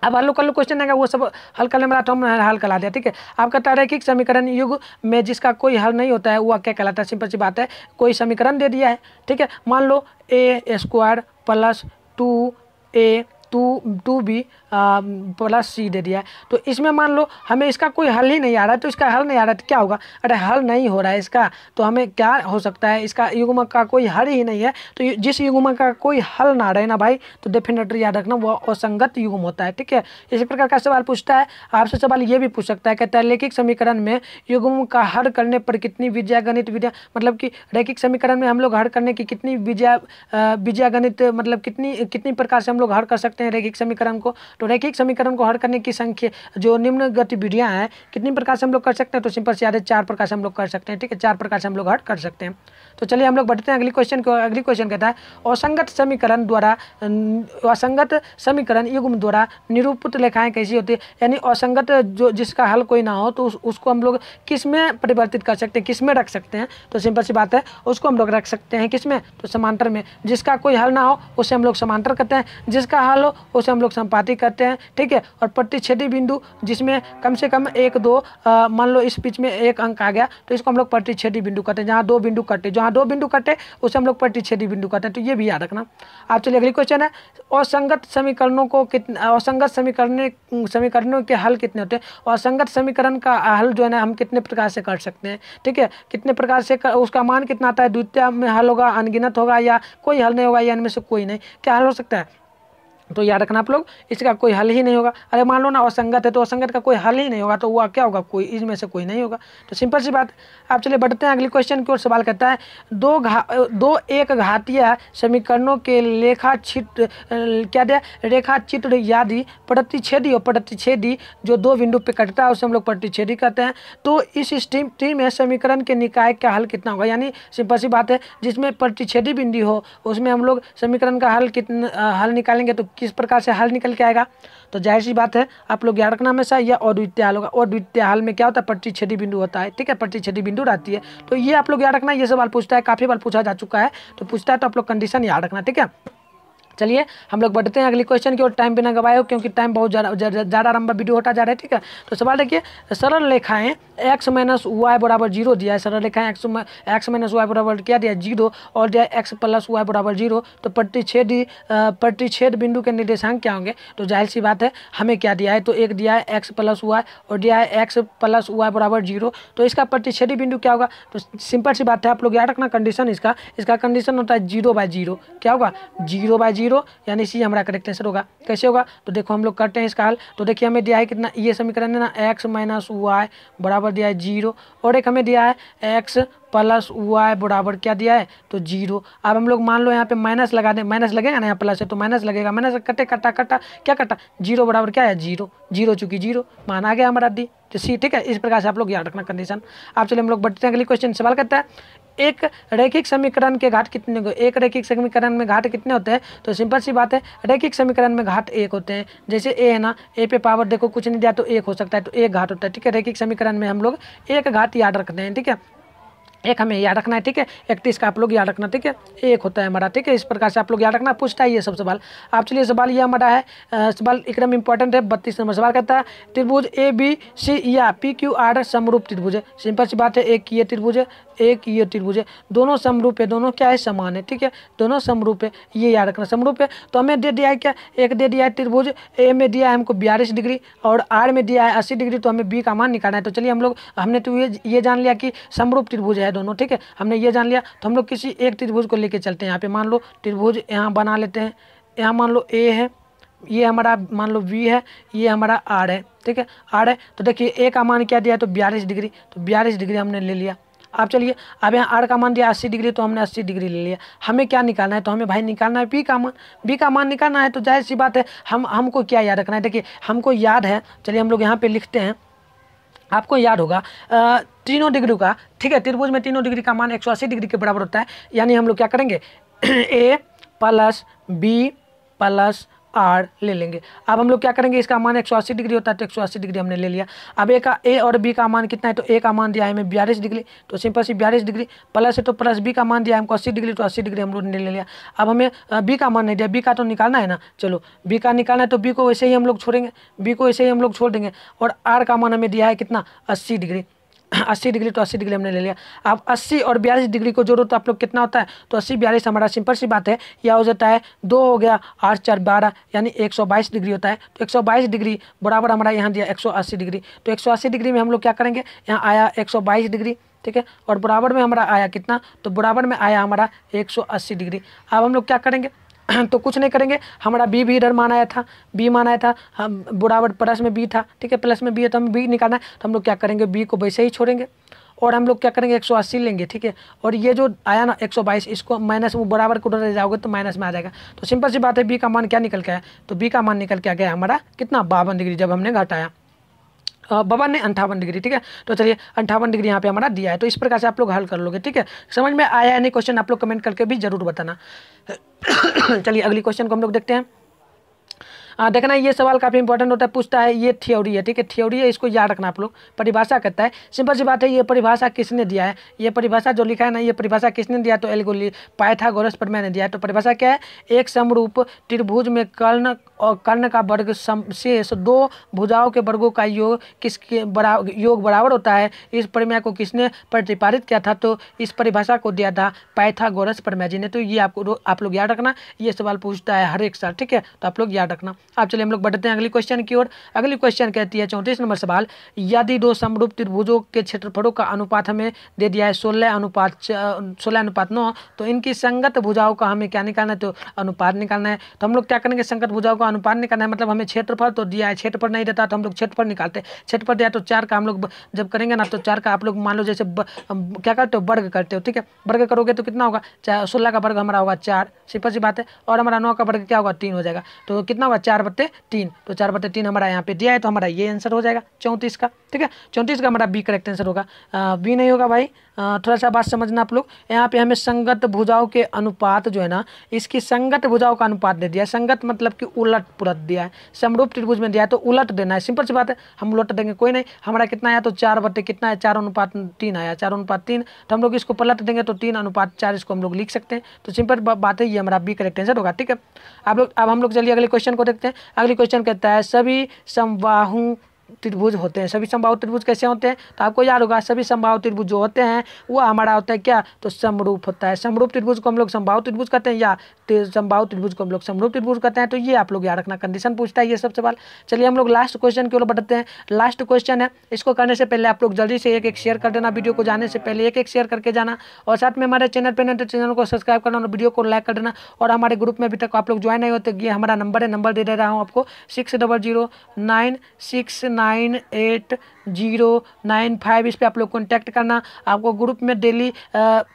अब हल्लो कल्लू क्वेश्चन आएगा, वो सब हल करने वाला तो हमने हल करा दिया। ठीक है, आपका तार्किक समीकरण युग में जिसका कोई हल नहीं होता है वह क्या कहलाता है, सिंपल सी बात है, कोई समीकरण दे दिया है। ठीक है, मान लो a² + 2a 2b + c दे दिया है, तो इसमें मान लो हमें इसका कोई हल ही नहीं आ रहा है, तो इसका हल नहीं आ रहा है तो क्या होगा, अरे हल नहीं हो रहा है इसका, तो हमें क्या हो सकता है, इसका युग्म का कोई हल ही नहीं है। तो जिस युग्म का कोई हल ना रहे ना भाई, तो डेफिनेटली याद रखना वो असंगत युग्म होता है। ठीक है, इसी प्रकार का सवाल पूछता है आपसे, सवाल ये भी पूछ सकता है, कहता है रैखिक समीकरण में युग्म का हल करने पर कितनी बीजगणित विधियाँ, मतलब कि रैखिक समीकरण में हम लोग हल करने की कितनी बीजगणित मतलब कितनी प्रकार से हम लोग हल कर सकते हैं रैखिक समीकरण को। तो रैखिक समीकरण को हल करने की संख्या जो निम्न गतिविधियां हैं कितनी प्रकार से हम लोग कर सकते हैं, तो सिंपल से याद है 4 प्रकार से हम लोग कर सकते हैं। ठीक है, 4 प्रकार से हम लोग हल कर सकते हैं। तो चलिए हम लोग बढ़ते हैं अगली क्वेश्चन को। अगली क्वेश्चन कहता है असंगत समीकरण युग्म द्वारा निरूपित रेखाएं कैसी होती है, यानी असंगत जो जिसका हल कोई ना हो तो उसको हम लोग किस में परिवर्तित कर सकते हैं, किस में रख सकते हैं, तो सिंपल सी बात है उसको हम लोग रख सकते हैं किस में, तो समांतर में। जिसका कोई हल ना हो उसे हम लोग समांतर करते हैं, जिसका हल हो उसे हम लोग संपाती करते हैं। ठीक है, और प्रतिच्छेदी बिंदु जिसमें कम से कम 1, 2 मान लो इस बीच में एक अंक आ गया तो इसको हम लोग प्रतिच्छेदी बिंदु कहते हैं। जहाँ 2 बिंदु कटे उसे हम लोग प्रतिच्छेदी बिंदु कहते हैं, तो ये भी याद रखना। आप चलिए अगली क्वेश्चन है, असंगत समीकरणों के हल कितने होते हैं, और असंगत समीकरण का हल जो है ना हम कितने प्रकार से कर सकते हैं। ठीक है, कितने प्रकार से उसका मान कितना आता है, द्वितीय में हल होगा, अनगिनत होगा, या कोई हल नहीं होगा, या इनमें से कोई नहीं, क्या हल हो सकता है। तो याद रखना आप लोग, इसका कोई हल ही नहीं होगा। अरे मान लो ना असंगत है तो असंगत का कोई हल ही नहीं होगा, तो वह क्या होगा, कोई इसमें से कोई नहीं होगा। तो सिंपल सी बात। आप चलिए बढ़ते हैं अगली क्वेश्चन की ओर। सवाल कहता है दो एक घातीय समीकरणों के क्या दिया, रेखा चित्र यादि प्रतिच्छेदी और प्रतिच्छेदी जो दो बिंदु पे कटता है उसे हम लोग प्रतिच्छेदी कहते हैं। तो इस स्थिति में समीकरण के निकाय का हल कितना होगा, यानी सिंपल सी बात है, जिसमें प्रतिच्छेदी बिंदु हो उसमें हम लोग समीकरण का हल निकालेंगे तो किस प्रकार से हल निकल के आएगा। तो जाहिर सी बात है आप लोग याद रखना हमेशा, यह अद्वितीय हल होगा। अद्वितीय हल में क्या होता है, प्रतिच्छेदी बिंदु होता है, ठीक है, प्रतिच्छेदी बिंदु रहती है। तो ये आप लोग याद रखना, ये सवाल पूछता है, काफी बार पूछा जा चुका है, तो पूछता है तो आप लोग कंडीशन याद रखना, ठीक है। चलिए हम लोग बढ़ते हैं अगली क्वेश्चन की ओर, टाइम बिना गवाए हो, क्योंकि टाइम बहुत ज़्यादा लंबा वीडियो होता जा रहा है, ठीक है। तो सवाल देखिए, सरल रेखाएं x माइनस वाई बराबर 0 दिया है, सरल रेखाएं x माइनस वाई बराबर क्या दिया है 0 और दिया है x प्लस वाई बराबर 0। तो प्रतिच्छेद बिंदु के निर्देशांक क्या होंगे। तो जाहिर सी बात है हमें क्या दिया है, तो एक दिया है x प्लस वाई और दिया है x प्लस वाई बराबर 0। तो इसका प्रतिच्छेदी बिंदु क्या होगा। तो सिंपल सी बात है आप लोग याद रखना कंडीशन, इसका कंडीशन होता है 0/0। क्या होगा, 0/0, यानी सी हमारा करेक्ट आंसर होगा। कैसे होगा, तो देखो हम लोग करते हैं इसका हल। तो देखिए हमें दिया है कितना, ये समीकरण है ना, x माइनस वाई बराबर दिया है 0 और एक हमें दिया है x प्लस वाई बराबर क्या दिया है, तो 0। अब हम लोग मान लो यहाँ पे माइनस लगा दें, माइनस लगेगा ना, यहाँ प्लस है तो माइनस लगेगा, माइनस कटे कटा क्या कटा 0 बराबर क्या है 0 चूंकि 0 मान आ गया हमारा डी, तो सी, ठीक है। इस प्रकार से आप लोग याद रखना कंडीशन। आप चलिए हम लोग बढ़ते हैं अगली क्वेश्चन। सवाल करता है एक रैखिक समीकरण के घाट कितने, एक रैखिक समीकरण में घाट कितने होते हैं। तो सिंपल सी बात है, रैखिक समीकरण में घाट 1 होते हैं। जैसे ए है ना, ए पे पावर देखो कुछ नहीं दिया तो 1 हो सकता है, तो 1 घाट होता है, ठीक है। रैखिक समीकरण में हम लोग 1 घाट याद रखते हैं, ठीक है, एक हमें याद रखना है, ठीक है। 31 का आप लोग याद रखना, ठीक है, 1 होता है हमारा, ठीक है। इस प्रकार से आप लोग याद रखना, पूछता है ये सब सवाल। आप चलिए सवाल ये हमारा है, सवाल एकदम इंपॉर्टेंट है, 32 नंबर सवाल कहता है त्रिभुज ABC या PQR समरूप त्रिभुज है। सिंपल सी बात है, एक ये त्रिभुज है, एक ये त्रिभुज है, दोनों समरूप है, दोनों क्या है, समान है, ठीक है, दोनों समरूप है, ये याद रखना समरूप है। तो हमें दे दिया है क्या, एक दे दिया है त्रिभुज ए में दिया है हमको 42 डिग्री और आर में दिया है 80 डिग्री, तो हमें बी का मान निकालना है। तो चलिए हम लोग, हमने तो ये जान लिया कि समरूप त्रिभुज है दोनों, ठीक है, हमने ये जान लिया। तो हम लोग किसी एक त्रिभुज को लेके चलते हैं। यहाँ पे मान लो त्रिभुज यहाँ बना लेते हैं, यहाँ मान लो ए है, ये हमारा मान लो बी है, ये हमारा आर है, ठीक है, आर है। तो देखिए ए का मान क्या दिया है, तो 42 डिग्री, तो 42 डिग्री हमने ले लिया। आप चलिए अब यहाँ आर का मान दिया 80 डिग्री, तो हमने 80 डिग्री ले लिया। हमें क्या निकालना है, तो हमें भाई निकालना है बी का मान, बी का मान निकालना है। तो जाहिर सी बात है हमको क्या याद रखना है, देखिए हमको याद है, चलिए हम लोग यहाँ पे लिखते हैं, आपको याद होगा तीनों डिग्री का, ठीक है, त्रिभुज में तीनों डिग्री का मान 180 डिग्री के बराबर होता है। यानी हम लोग क्या करेंगे ए प्लस बी प्लस आर ले लेंगे। अब हम लोग क्या करेंगे, इसका मान 180 डिग्री होता है, तो 180 डिग्री हमने ले लिया। अब ए और बी का मान कितना है, तो ए का मान दिया है हमें 42 डिग्री, तो सिंपल सी 42 डिग्री प्लस है, तो प्लस बी का मान दिया है हमको 80 डिग्री, तो 80 डिग्री हम लोग ने ले लिया। अब हमें बी का मान नहीं दिया, बी का तो निकालना है ना, चलो बी का निकालना है, तो बी को वैसे ही हम लोग छोड़ेंगे, बी को वैसे ही हम लोग छोड़ देंगे। और आर का मान हमें दिया है कितना, 80 डिग्री, 80 डिग्री, तो 80 डिग्री हमने ले लिया। अब 80 और 42 डिग्री को जोड़ो तो आप लोग कितना होता है, तो 80 42 हमारा सिंपल सी बात है, यह हो जाता है 2 हो गया 8 4 12, यानी 122 डिग्री होता है। तो 122 डिग्री बराबर हमारा यहाँ दिया 180 डिग्री, तो 180 डिग्री में हम लोग क्या करेंगे, यहाँ आया 122 डिग्री, ठीक है, और बराबर में हमारा आया कितना, तो बराबर में आया हमारा 180 डिग्री। अब हम लोग क्या करेंगे तो कुछ नहीं करेंगे, हमारा बी भी इधर मान आया था, बी मान आया था, हम बराबर प्लस में बी था, ठीक है, प्लस में बी है, तो हमें बी निकालना है। तो हम लोग क्या करेंगे, बी को वैसे ही छोड़ेंगे और हम लोग क्या करेंगे 180 लेंगे, ठीक है। और ये जो आया ना 122, इसको माइनस में बराबर को उधर ले जाओगे तो माइनस में आ जाएगा। तो सिंपल सी बात है, बी का मान क्या निकल के आया, तो बी का मान निकल के आ गया हमारा कितना, 52 डिग्री, जब हमने घटाया 58 डिग्री, ठीक है। तो चलिए 58 डिग्री यहाँ पे हमारा दिया है। तो इस प्रकार से आप लोग हल कर लोगे, ठीक है। समझ में आया है नहीं क्वेश्चन, आप लोग कमेंट करके भी जरूर बताना। चलिए अगली क्वेश्चन को हम लोग देखते हैं। देखना ये सवाल काफ़ी इंपॉर्टेंट होता है, पूछता है, ये थ्योरी है, ठीक है, थ्योरी है, इसको याद रखना आप लोग। परिभाषा कहता है, सिंपल सी बात है, ये परिभाषा किसने दिया है, ये परिभाषा जो लिखा है ना, ये परिभाषा किसने दिया, तो पाइथागोरस प्रमेय ने दिया है। तो परिभाषा क्या है, एक समरूप त्रिभुज में कर्ण और कर्ण का वर्ग शेष दो भुजाओं के वर्गों का योग किसके योग बराबर होता है। इस परिमेय को किसने प्रतिपादित किया था, तो इस परिभाषा को दिया था पाइथागोरस प्रमेय जी ने। तो ये आपको आप लोग याद रखना, ये सवाल पूछता है हर एक साल, ठीक है, तो आप लोग याद रखना। अब चलिए हम लोग बढ़ते हैं अगली क्वेश्चन की ओर। अगली क्वेश्चन कहती है 34 नंबर सवाल, यदि दो समरूप त्रिभुजों के क्षेत्रफलों का अनुपात हमें दे दिया है 16:9, तो इनकी संगत भुजाओं का हमें क्या निकालना है, तो अनुपात निकालना है। तो हम लोग क्या करेंगे, संगत भुजाओं का अनुपात निकालना है, मतलब हमें क्षेत्रफल तो दिया है, क्षेत्रफल नहीं देता तो हम लोग क्षेत्रफल निकालते हैं। क्षेत्रफल दिया तो 4 का हम लोग जब करेंगे ना, तो 4 का आप लोग मान लो जैसे क्या करते हो, वर्ग करते हो, ठीक है, वर्ग करोगे तो कितना होगा, 16 का वर्ग हमारा होगा 4, सिंपल सी बात है, और हमारा 9 का वर्ग क्या होगा 3 हो जाएगा, तो कितना होगा 4/3, तो 4/3 हमारा यहाँ पे दिया है, तो हमारा ये आंसर हो जाएगा 34 का, ठीक है। 34 का हमारा बी करेक्ट आंसर होगा, बी नहीं होगा भाई, थोड़ा सा बात समझना आप लोग। यहाँ पे हमें संगत भुजाओं के अनुपात जो है ना, इसकी संगत भुजाओं का अनुपात दे दिया है, संगत मतलब कि उलट पुलट दिया है, समरूप त्रिभुज में दिया है तो उलट देना है, सिंपल सी बात है, हम उलट देंगे कोई नहीं, हमारा कितना आया तो 4 कितना है 4:3 आया, 4:3, तो हम लोग इसको पलट देंगे तो 3:4 इसको हम लोग लिख सकते हैं, तो सिंपल बात है, ये हमारा बी करेक्ट आंसर होगा, ठीक है। आप लोग अब हम लोग चलिए अगले क्वेश्चन को देखते हैं। अगली क्वेश्चन कहता है सभी समबाहु त्रिभुज होते हैं, सभी समबाहु त्रिभुज कैसे होते हैं, तो आपको याद होगा सभी समबाहु त्रिभुज जो होते हैं वो हमारा होता है क्या, तो समरूप होता है। समरूप त्रिभुज को हम लोग समबाहु त्रिभुज कहते हैं या समबाहु त्रिभुज को हम लोग समरूप त्रिभुज कहते हैं, तो ये आप लोग याद रखना, कंडीशन पूछता है ये सब सवाल। चलिए हम लोग लास्ट क्वेश्चन की ओर बढ़ते हैं। लास्ट क्वेश्चन है, इसको करने से पहले आप लोग जल्दी से एक शेयर कर देना, वीडियो को जाने से पहले एक शेयर करके जाना, और साथ में हमारे चैनल पर नहीं तो चैनल को सब्सक्राइब करना और वीडियो को लाइक कर देना, और हमारे ग्रुप में अभी तक आप लोग ज्वाइन नहीं होते, ये हमारा नंबर है, नंबर दे रहा हूँ आपको 6009696095, इस पर आप लोग कॉन्टैक्ट करना। आपको ग्रुप में डेली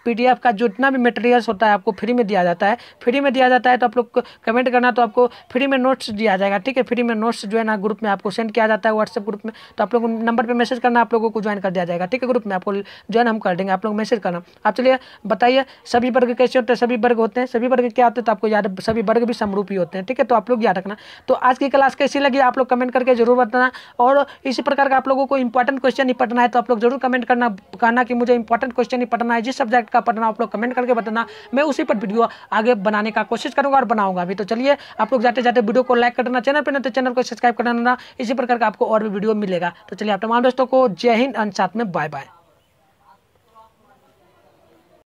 PDF का जितना भी मटेरियल्स होता है आपको फ्री में दिया जाता है, फ्री में दिया जाता है, तो आप लोग कमेंट करना, तो आपको फ्री में नोट्स दिया जाएगा, ठीक है, फ्री में नोट्स जो है ना ग्रुप में आपको सेंड किया जाता है व्हाट्सएप ग्रुप में, तो आप लोग नंबर पर मैसेज करना, आप लोगों को ज्वाइन कर दिया जाएगा, ठीक है, ग्रुप में आपको ज्वाइन हम कर देंगे, आप लोग मैसेज करना। आप चलिए बताइए सभी वर्ग कैसे होते हैं, सभी वर्ग होते हैं, सभी वर्ग क्या होते हैं, तो आपको याद, सभी वर्ग भी समरूप ही होते हैं, ठीक है, तो आप लोग याद रखना। तो आज की क्लास कैसी लगी आप लोग कमेंट करके जरूर बताना, और इसी प्रकार का आप लोगों को इंपॉर्टेंट क्वेश्चन ही पढ़ना है तो आप लोग जरूर कमेंट करना, कहना कि मुझे इंपॉर्टेंट क्वेश्चन ही पढ़ना है, जिस सब्जेक्ट का पढ़ना आप लोग कमेंट करके बताना, मैं उसी पर वीडियो आगे बनाने का कोशिश करूंगा और बनाऊंगा भी। तो चलिए आप लोग जाते जाते वीडियो को लाइक कर देना, चैनल पर नहीं तो चैनल को सब्सक्राइब कर देना, इसी प्रकार का आपको और भी वीडियो मिलेगा। तो चलिए आप तमाम दोस्तों को जय हिंद, साथ में बाय बाय।